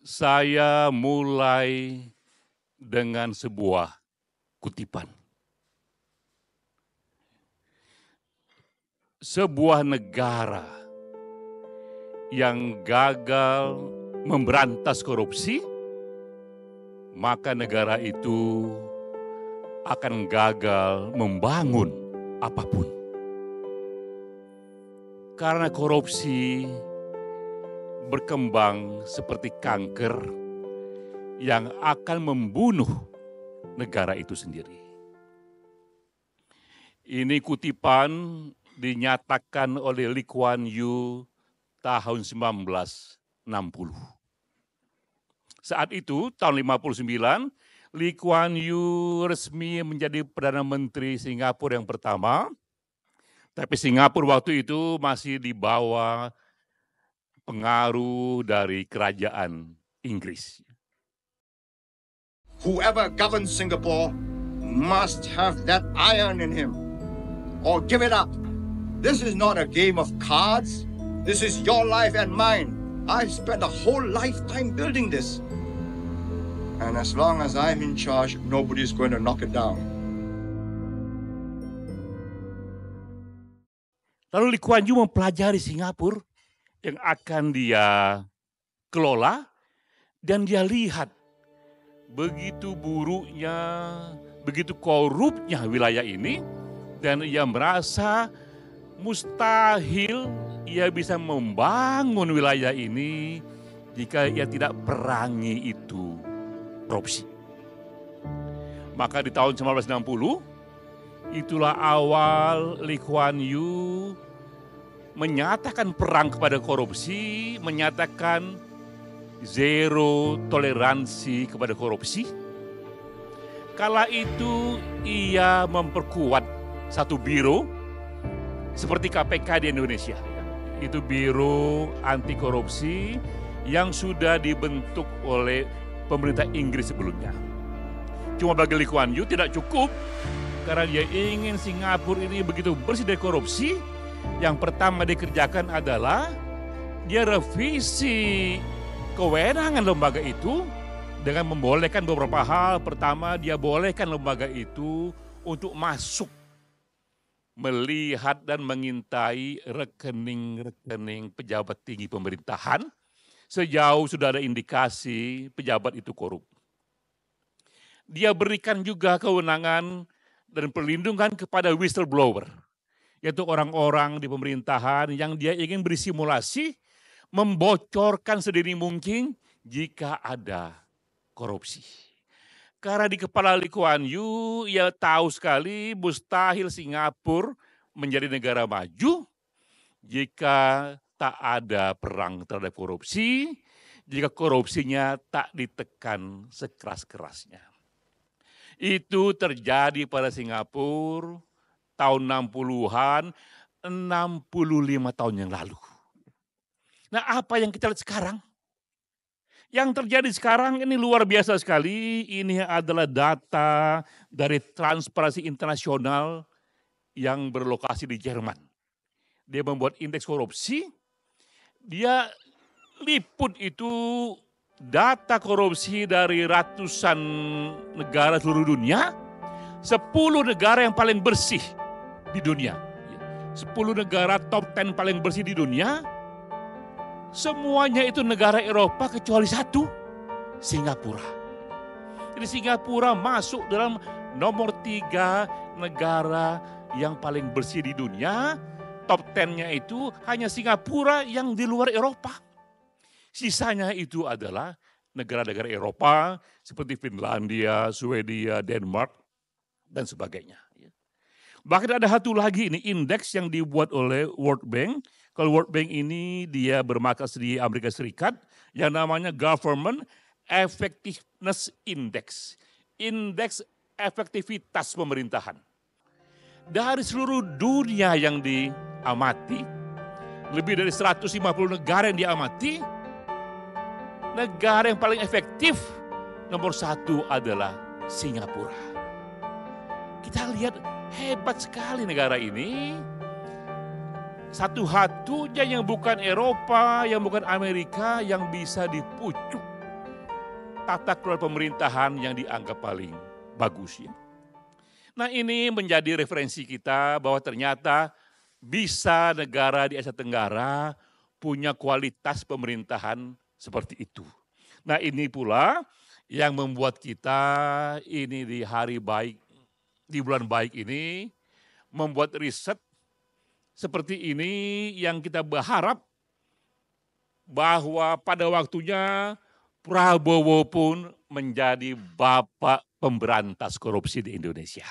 Saya mulai dengan sebuah kutipan. Sebuah negara yang gagal memberantas korupsi, maka negara itu akan gagal membangun apapun. Karena korupsi berkembang seperti kanker yang akan membunuh negara itu sendiri. Ini kutipan dinyatakan oleh Lee Kuan Yew tahun 1960. Saat itu, tahun 59, Lee Kuan Yew resmi menjadi Perdana Menteri Singapura yang pertama, tapi Singapura waktu itu masih di bawah pengaruh dari kerajaan Inggris. Whoever governs Singapore must have that iron in him, or give it up. This is not a game of cards. This is your life and mine. I spent a whole lifetime building this. And as long as I'm in charge, nobody's going to knock it down. Lalu Lee Kuan Yew mempelajari Singapura yang akan dia kelola, dan dia lihat begitu buruknya, begitu korupnya wilayah ini, dan ia merasa mustahil ia bisa membangun wilayah ini jika ia tidak perangi itu korupsi. Maka di tahun 1960, itulah awal Lee Kuan Yew menyatakan perang kepada korupsi, menyatakan zero toleransi kepada korupsi. Kala itu ia memperkuat satu biro seperti KPK di Indonesia. Itu biro anti korupsi yang sudah dibentuk oleh pemerintah Inggris sebelumnya. Cuma bagi Lee Kuan Yew tidak cukup, karena dia ingin Singapura ini begitu bersih dari korupsi. Yang pertama dikerjakan adalah dia revisi kewenangan lembaga itu dengan membolehkan beberapa hal. Pertama, dia bolehkan lembaga itu untuk masuk, melihat dan mengintai rekening-rekening pejabat tinggi pemerintahan sejauh sudah ada indikasi pejabat itu korup. Dia berikan juga kewenangan dan perlindungan kepada whistleblower, yaitu orang-orang di pemerintahan yang dia ingin bersimulasi membocorkan sedini mungkin jika ada korupsi. Karena di kepala Lee Kuan Yew, ia tahu sekali mustahil Singapura menjadi negara maju jika tak ada perang terhadap korupsi, jika korupsinya tak ditekan sekeras-kerasnya. Itu terjadi pada Singapura tahun 60-an, 65 tahun yang lalu. Nah, apa yang kita lihat sekarang? Yang terjadi sekarang ini luar biasa sekali. Ini adalah data dari Transparansi Internasional yang berlokasi di Jerman. Dia membuat indeks korupsi. Dia liput itu data korupsi dari ratusan negara seluruh dunia. 10 negara yang paling bersih di dunia. 10 negara top 10 paling bersih di dunia. Semuanya itu negara Eropa kecuali satu, Singapura. Jadi Singapura masuk dalam nomor 3 negara yang paling bersih di dunia. Top 10-nya itu hanya Singapura yang di luar Eropa. Sisanya itu adalah negara-negara Eropa seperti Finlandia, Swedia, Denmark, dan sebagainya. Bahkan ada satu lagi ini indeks yang dibuat oleh World Bank. Kalau World Bank ini dia bermarkas di Amerika Serikat yang namanya Government Effectiveness Index. Indeks efektivitas pemerintahan. Dari seluruh dunia yang diamati, lebih dari 150 negara yang diamati, negara yang paling efektif nomor 1 adalah Singapura. Kita lihat hebat sekali negara ini. Satu-satunya yang bukan Eropa, yang bukan Amerika, yang bisa dipucuk tata kelola pemerintahan yang dianggap paling bagus ya. Nah ini menjadi referensi kita bahwa ternyata bisa negara di Asia Tenggara punya kualitas pemerintahan seperti itu. Nah ini pula yang membuat kita ini di hari baik, di bulan baik ini membuat riset seperti ini yang kita berharap bahwa pada waktunya Prabowo pun menjadi bapak pemberantas korupsi di Indonesia.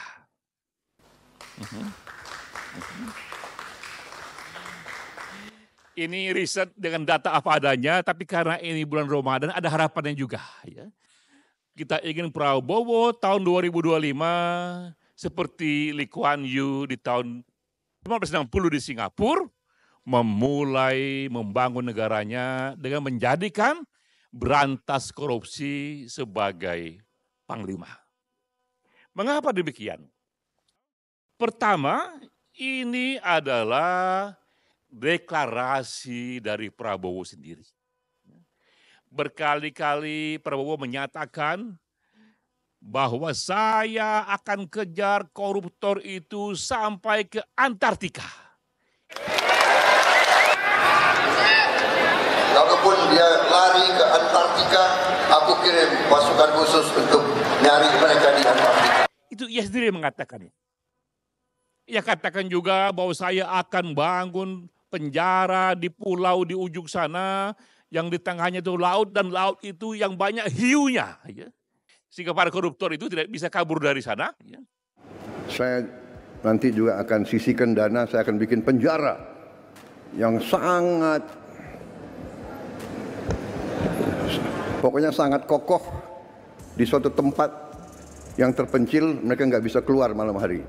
Ini riset dengan data apa adanya, tapi karena ini bulan Ramadan ada harapannya juga. Ya. Kita ingin Prabowo tahun 2025 seperti Lee Kuan Yew di tahun 1960 di Singapura, memulai membangun negaranya dengan menjadikan berantas korupsi sebagai panglima. Mengapa demikian? Pertama, ini adalah deklarasi dari Prabowo sendiri. Berkali-kali Prabowo menyatakan bahwa saya akan kejar koruptor itu sampai ke Antartika. Kalaupun dia lari ke Antartika, aku kirim pasukan khusus untuk nyari mereka di Antartika. Itu ia sendiri mengatakannya. Ia katakan juga bahwa saya akan bangun penjara di pulau di ujung sana, yang di tengahnya itu laut, dan laut itu yang banyak hiunya. Ya. Sehingga para koruptor itu tidak bisa kabur dari sana. Ya. Saya nanti juga akan sisihkan dana, saya akan bikin penjara yang sangat, pokoknya sangat kokoh di suatu tempat yang terpencil, mereka nggak bisa keluar malam hari.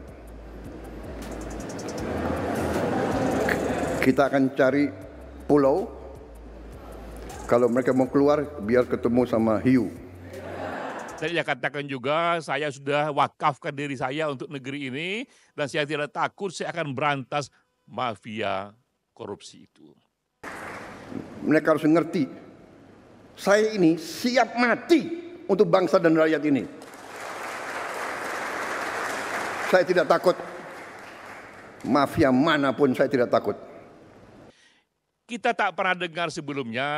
Kita akan cari pulau, kalau mereka mau keluar biar ketemu sama hiu. Dan ia katakan juga, saya sudah wakafkan diri saya untuk negeri ini, dan saya tidak takut, saya akan berantas mafia korupsi itu. Mereka harus ngerti, saya ini siap mati untuk bangsa dan rakyat ini. Saya tidak takut, mafia manapun saya tidak takut. Kita tak pernah dengar sebelumnya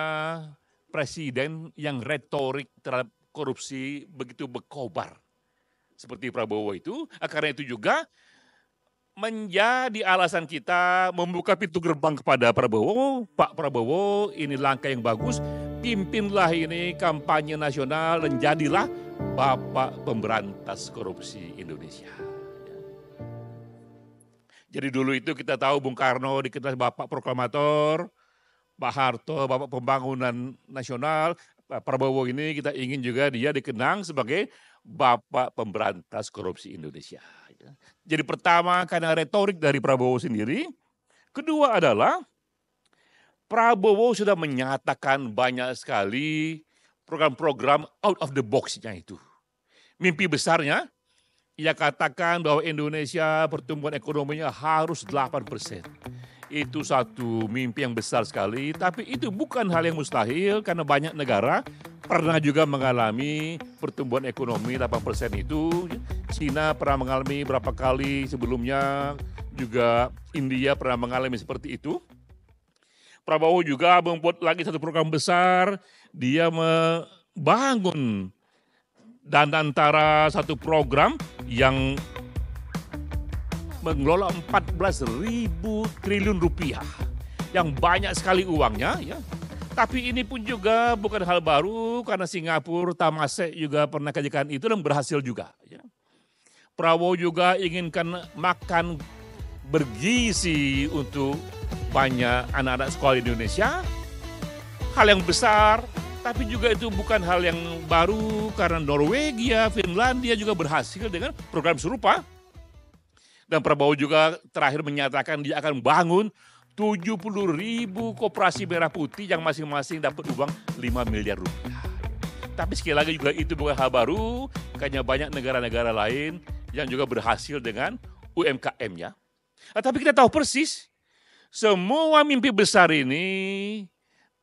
presiden yang retorik terhadap korupsi begitu berkobar seperti Prabowo itu. Karena itu juga menjadi alasan kita membuka pintu gerbang kepada Prabowo. Pak Prabowo, ini langkah yang bagus, pimpinlah ini kampanye nasional dan jadilah Bapak Pemberantas Korupsi Indonesia. Jadi dulu itu kita tahu Bung Karno dikenal Bapak Proklamator, Pak Harto Bapak Pembangunan Nasional, Pak Prabowo ini kita ingin juga dia dikenang sebagai Bapak Pemberantas Korupsi Indonesia. Jadi pertama karena retorik dari Prabowo sendiri, kedua adalah Prabowo sudah menyatakan banyak sekali program-program out of the box-nya itu. Mimpi besarnya, ia katakan bahwa Indonesia pertumbuhan ekonominya harus 8%. Itu satu mimpi yang besar sekali, tapi itu bukan hal yang mustahil karena banyak negara pernah juga mengalami pertumbuhan ekonomi 8% itu. China pernah mengalami berapa kali sebelumnya, juga India pernah mengalami seperti itu. Prabowo juga membuat lagi satu program besar, dia membangun dan antara satu program yang mengelola 14.000 triliun rupiah, yang banyak sekali uangnya. Ya. Tapi ini pun juga bukan hal baru karena Singapura, Temasek juga pernah kerjakan itu dan berhasil juga. Ya. Prabowo juga inginkan makan bergizi untuk banyak anak-anak sekolah di Indonesia. Hal yang besar, tapi juga itu bukan hal yang baru karena Norwegia, Finlandia juga berhasil dengan program serupa. Dan Prabowo juga terakhir menyatakan dia akan bangun 70.000 koperasi merah putih yang masing-masing dapat uang 5 miliar rupiah. Tapi sekali lagi juga itu bukan hal baru, karena banyak negara-negara lain yang juga berhasil dengan UMKM-nya. Tapi kita tahu persis, semua mimpi besar ini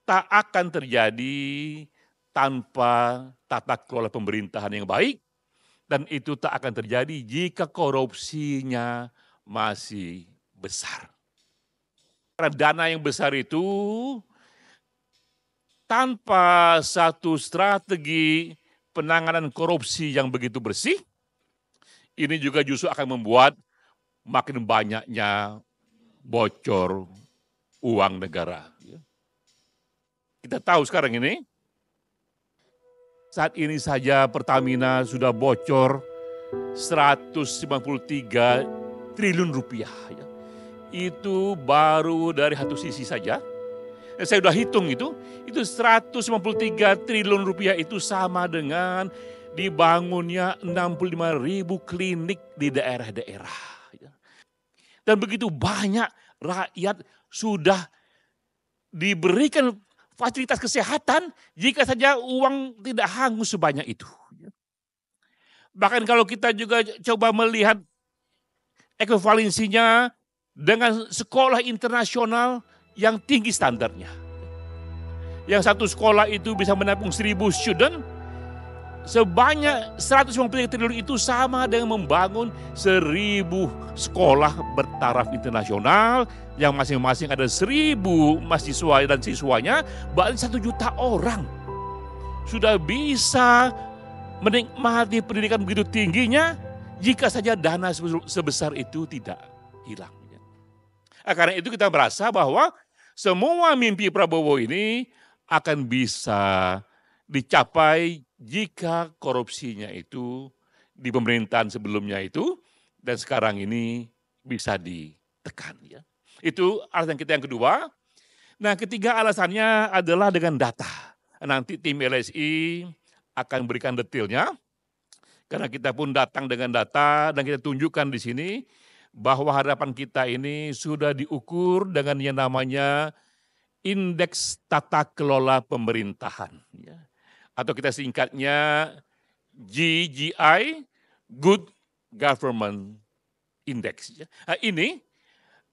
tak akan terjadi tanpa tata kelola pemerintahan yang baik, dan itu tak akan terjadi jika korupsinya masih besar. Karena dana yang besar itu tanpa satu strategi penanganan korupsi yang begitu bersih, ini juga justru akan membuat makin banyaknya bocor uang negara. Kita tahu sekarang ini, saat ini saja Pertamina sudah bocor 193 triliun rupiah. Itu baru dari satu sisi saja. Saya sudah hitung itu 193 triliun rupiah itu sama dengan dibangunnya 65.000 klinik di daerah-daerah. Dan begitu banyak rakyat sudah diberikan fasilitas kesehatan jika saja uang tidak hangus sebanyak itu. Bahkan kalau kita juga coba melihat ekuivalensinya dengan sekolah internasional yang tinggi standarnya. Yang satu sekolah itu bisa menampung 1.000 student, sebanyak 153 triliun itu sama dengan membangun 1.000 sekolah bertaraf internasional yang masing-masing ada 1.000 mahasiswa dan siswanya, berarti 1 juta orang sudah bisa menikmati pendidikan begitu tingginya jika saja dana sebesar itu tidak hilang. Karena itu kita merasa bahwa semua mimpi Prabowo ini akan bisa dicapai jika korupsinya itu di pemerintahan sebelumnya itu dan sekarang ini bisa ditekan. Ya. Itu alasan kita yang kedua. Nah, ketiga alasannya adalah dengan data. Nanti tim LSI akan berikan detailnya karena kita pun datang dengan data dan kita tunjukkan di sini bahwa harapan kita ini sudah diukur dengan yang namanya Indeks Tata Kelola Pemerintahan. Ya. Atau kita singkatnya GGI, Good Government Index. Nah, ini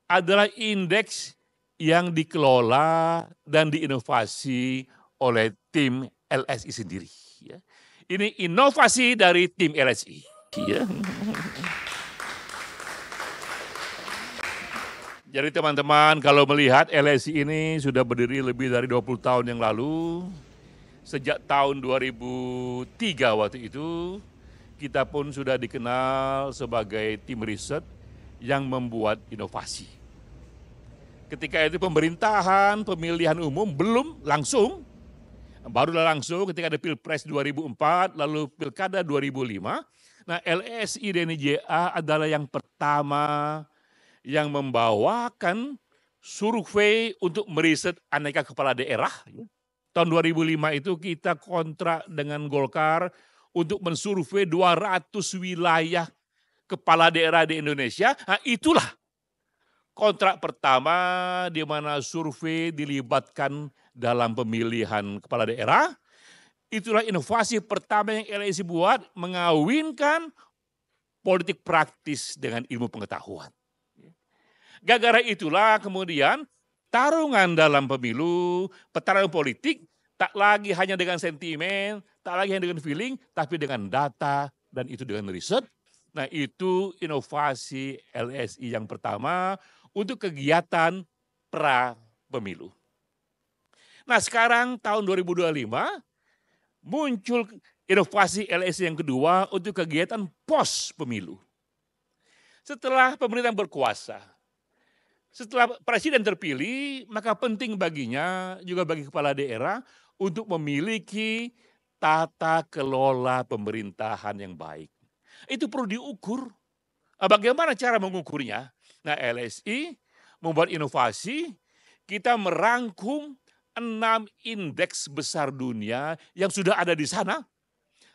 adalah indeks yang dikelola dan diinovasi oleh tim LSI sendiri. Ini inovasi dari tim LSI. Jadi teman-teman, kalau melihat LSI ini sudah berdiri lebih dari 20 tahun yang lalu. Sejak tahun 2003 waktu itu, kita pun sudah dikenal sebagai tim riset yang membuat inovasi. Ketika itu pemerintahan, pemilihan umum belum langsung, barulah langsung ketika ada Pilpres 2004, lalu Pilkada 2005. Nah, LSI dan IJA adalah yang pertama yang membawakan survei untuk meriset aneka kepala daerah. Tahun 2005 itu kita kontrak dengan Golkar untuk mensurvei 200 wilayah kepala daerah di Indonesia. Nah, itulah kontrak pertama di mana survei dilibatkan dalam pemilihan kepala daerah. Itulah inovasi pertama yang LSI buat, mengawinkan politik praktis dengan ilmu pengetahuan. Gara-gara itulah kemudian tarungan dalam pemilu, pertarungan politik tak lagi hanya dengan sentimen, tak lagi hanya dengan feeling, tapi dengan data dan itu dengan riset. Nah, itu inovasi LSI yang pertama untuk kegiatan pra pemilu. Nah, sekarang tahun 2025 muncul inovasi LSI yang kedua untuk kegiatan pos pemilu. Setelah pemerintahan berkuasa, setelah presiden terpilih, maka penting baginya, juga bagi kepala daerah, untuk memiliki tata kelola pemerintahan yang baik. Itu perlu diukur. Bagaimana cara mengukurnya? Nah, LSI membuat inovasi, kita merangkum 6 indeks besar dunia yang sudah ada di sana.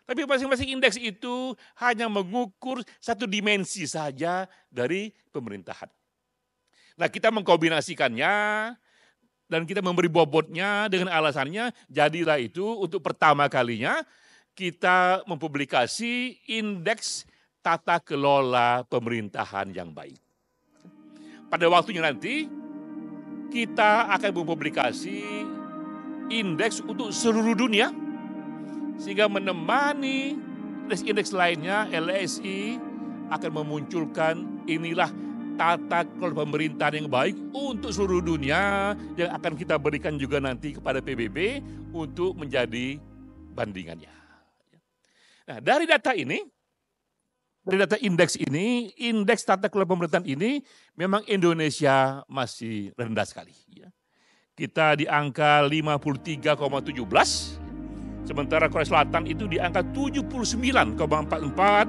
Tapi masing-masing indeks itu hanya mengukur satu dimensi saja dari pemerintahan. Nah, kita mengkombinasikannya dan kita memberi bobotnya dengan alasannya, jadilah itu untuk pertama kalinya kita mempublikasi indeks tata kelola pemerintahan yang baik. Pada waktunya nanti kita akan mempublikasi indeks untuk seluruh dunia sehingga menemani indeks-indeks lainnya, LSI akan memunculkan inilah tata kelola pemerintahan yang baik untuk seluruh dunia yang akan kita berikan juga nanti kepada PBB untuk menjadi bandingannya. Nah, dari data ini, dari data indeks ini, indeks tata kelola pemerintahan ini memang Indonesia masih rendah sekali. Kita di angka 53,17, sementara Korea Selatan itu di angka 79,44,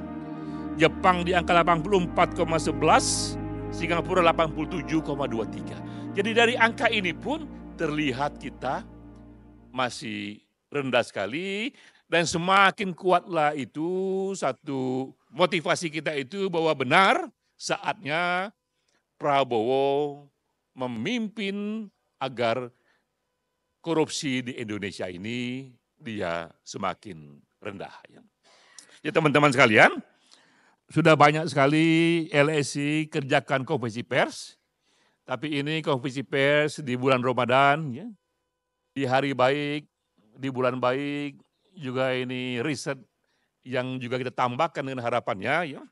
Jepang di angka 84,11, Singapura 87,23. Jadi dari angka ini pun terlihat kita masih rendah sekali, dan semakin kuatlah itu satu motivasi kita itu bahwa benar saatnya Prabowo memimpin agar korupsi di Indonesia ini dia semakin rendah. Ya teman-teman sekalian, sudah banyak sekali LSI kerjakan konferensi pers, tapi ini konferensi pers di bulan Ramadan, ya, di hari baik, di bulan baik, juga ini riset yang juga kita tambahkan dengan harapannya. Ya.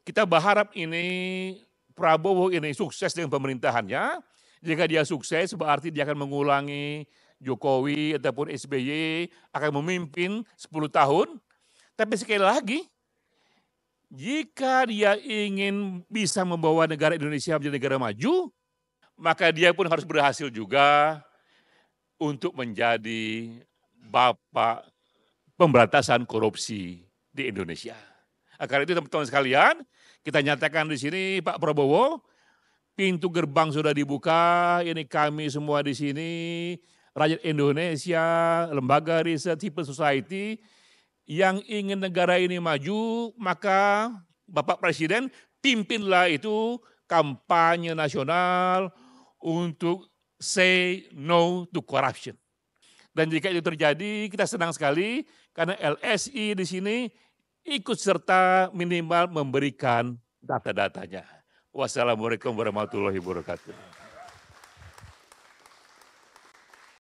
Kita berharap ini Prabowo ini sukses dengan pemerintahannya. Jika dia sukses berarti dia akan mengulangi Jokowi ataupun SBY akan memimpin 10 tahun. Tapi sekali lagi, jika dia ingin bisa membawa negara Indonesia menjadi negara maju, maka dia pun harus berhasil juga untuk menjadi bapak pemberantasan korupsi di Indonesia. Karena itu teman-teman sekalian, kita nyatakan di sini Pak Prabowo, pintu gerbang sudah dibuka, ini kami semua di sini, rakyat Indonesia, lembaga riset, civil society, yang ingin negara ini maju, maka Bapak Presiden pimpinlah itu kampanye nasional untuk say no to corruption. Dan jika itu terjadi, kita senang sekali karena LSI di sini ikut serta minimal memberikan data-datanya. Wassalamualaikum warahmatullahi wabarakatuh.